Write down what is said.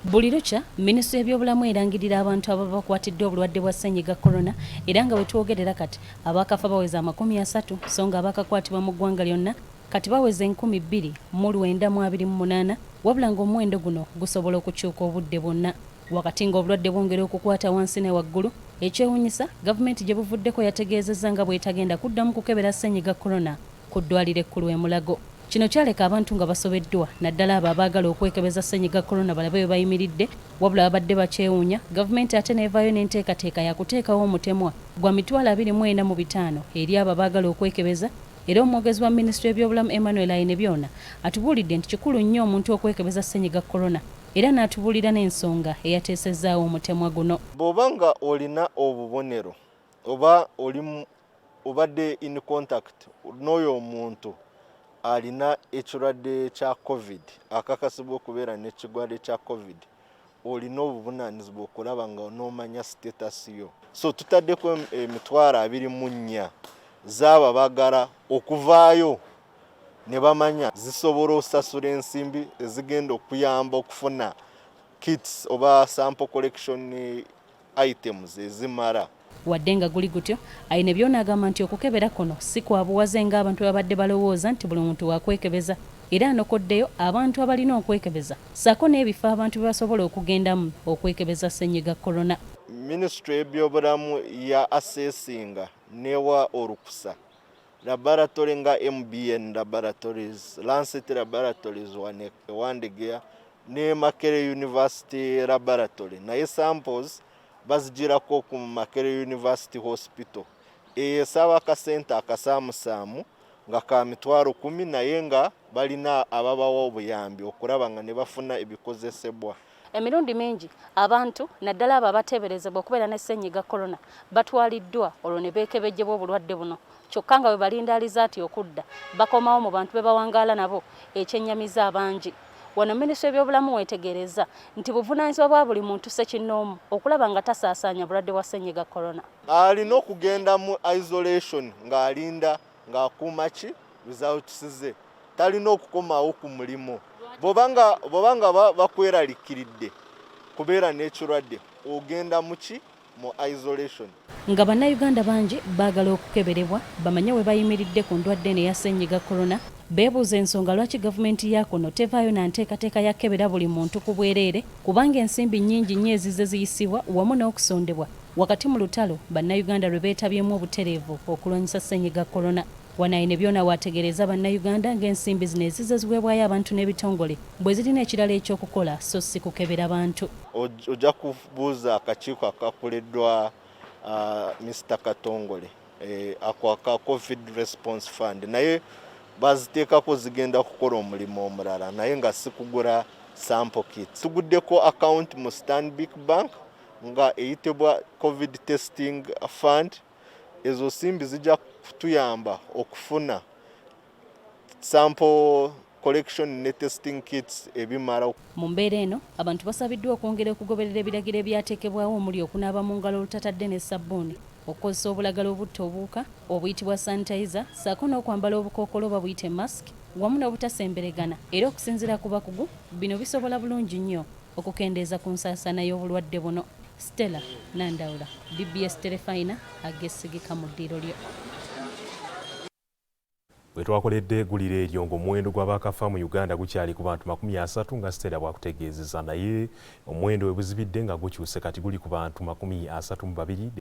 Buli lukya minisitule y'ebyobulamu erangirira abantu ababa bakwatiddwa obulwadde bwa ssennyiga corona era nga bwe twogerera kati abakafa baweza 30 so nga abakakwatibwa mu ggwanga lyonna kati baweza 2928 wabula ng'omuwendo guno gusobola okukyuka obudde bwonna. Wakati ng'obulwadde bwongera okukwata wansi ne waggulu, ekyewuunyisa gavumenti gye buvuddeko yategeezezza nga bw'etagenda kuddamu kukebera ssennyiga corona ku ddwaliro ekkulu e Mulago. Kino kyaleka abantu nga basobeddwa naddala abo abaagala okwekebeza ssennyiga corona balabe bwe bayimiridde, wabula babadde bakyewuunya. Gavumenti ate neevaayo n'enteekateeka ya kuteekawo omutemwa gwa $24,500 eri abo abaagala okwekebeza. Era omwogezi wa minisitule y'ebyobulamu Emmanuel Ainebyona atubuulidde nti kikulu nnyo omuntu okwekebeza ssennyiga corona era n'atubuulira n'ensonga eyateesezzaawo omutemwa guno. Bw'obanga olina obubonero oba obadde in contact n'oyo omuntu alina ekirwadde kya COVID akakasibwa okubeera n'ekirwadde kya COVID, olina obuvunaanyizibwa okulaba nga onoomanya status yo. So tutaddeko $24,000 z'abo baagala okuvaayo ne bamanya zisobola osasula ensimbi ezigenda okuyamba okufuna kits oba sample collection items ezimala. Wadde nga guli gutyo, Ainebyona agamba nti okukebera kuno si kwa buwaze ng'abantu babadde balowooza nti buli muntu wakwekebeza, era anokoddeyo abantu abalina okwekebeza ssaako n'ebifo abantu bye basobola okugendamu okwekebeza ssennyiga corona. Minisitule y'ebyobulamu ya assessinga newa olukusa laboratory nga MBN laboratories, Lancet laboratories Wandegeya ne Makerere University laboratory, naye samples bazigirako ku Makerere University Hospital. Esaba akasente akasaamusaamu nga ka $10,000 naye nga balina ababawa obuyambi okulaba nga ne bafuna ebikozesebwa. Emirundi mingi abantu naddala abo abateeberezebwa okubeera ne ssennyiga corona batwaliddwa olwo ne beekebejjebwa obulwadde buno, kyokka nga bwe balindaaliza ati okudda bakomawo mu bantu be bawangaala nabo ekyennyamiza abangi. Wano minisitule y'ebyobulamu weetegereza nti buvunaanyizibwa bwa buli muntu ssekinnoomu okulaba nga tasaasaanya bulwadde bwa ssennyiga corona. Alina okugenda mu isolation ng'alinda ng'akuuma ki results ze, talina okukomawo ku mulimu. Bw'obanga bakweralikkiridde kubeera n'ekirwadde ogenda muki mu isolation. Nga bannayuganda bangi baagala okukeberebwa bamanye we bayimiridde ku ndwadde eno eya ssennyiga corona, beebuuza ensonga lwaki gavumenti ya kuno tevaayo na nteekateeka ya kebera buli muntu ku bwereere, kubanga ensimbi nnyingi nnyo ezizze ziyisibwa wamu n'okusondebwa wakati mu lutalo bannayuganda lwe beetabyemu obutereevu okulwanyisa ssennyiga corona. Wano Ainebyona waategeereza bannayuganda ng'ensimbi zino ezizze ziweebwayo abantu n'ebitongole bwe zirina ekirala eky'okukola so si kukebera bantu. Ojja kubuuza akakiiko akakoleddwa Mr. Katongole ako aka COVID Response Fund, naye baziteekako zigenda kukola omulimu omulala naye nga si kugula sample kits. Tuguddeko account mu Stanbic Bank nga eyitibwa COVID Testing Fund. Ezo simbi zijja kutuyamba okufuna sample collection ne testing kits ebimala. Mu mbeera eno abantu basabiddwa okwongera okugoberera ebiragiro ebyateekebwawo omuli okunaaba mu ngalo olutatadde ne sabbuuni, okukozesa obulagala obutta obuwuka obuyitibwa sanitizer, ssaako n'okwambala obukookolo babuyite mask wamu n'obutasemberegana, era okusinziira ku bakugu bino bisobola bulungi nnyo okukendeeza ku nsaasaana y'obulwadde buno. Stella Nandawula, BBS Terefayina, agesigika mu ddiiro lyo. Bwe twakoledde egguliro eryo ng'omuwendo gw'abakafa mu Uganda gukyali ku bantu 30 nga Stella bw'akutegeezezza, naye omuwendo we buzibidde nga gukyuse kati guli ku bantu 32.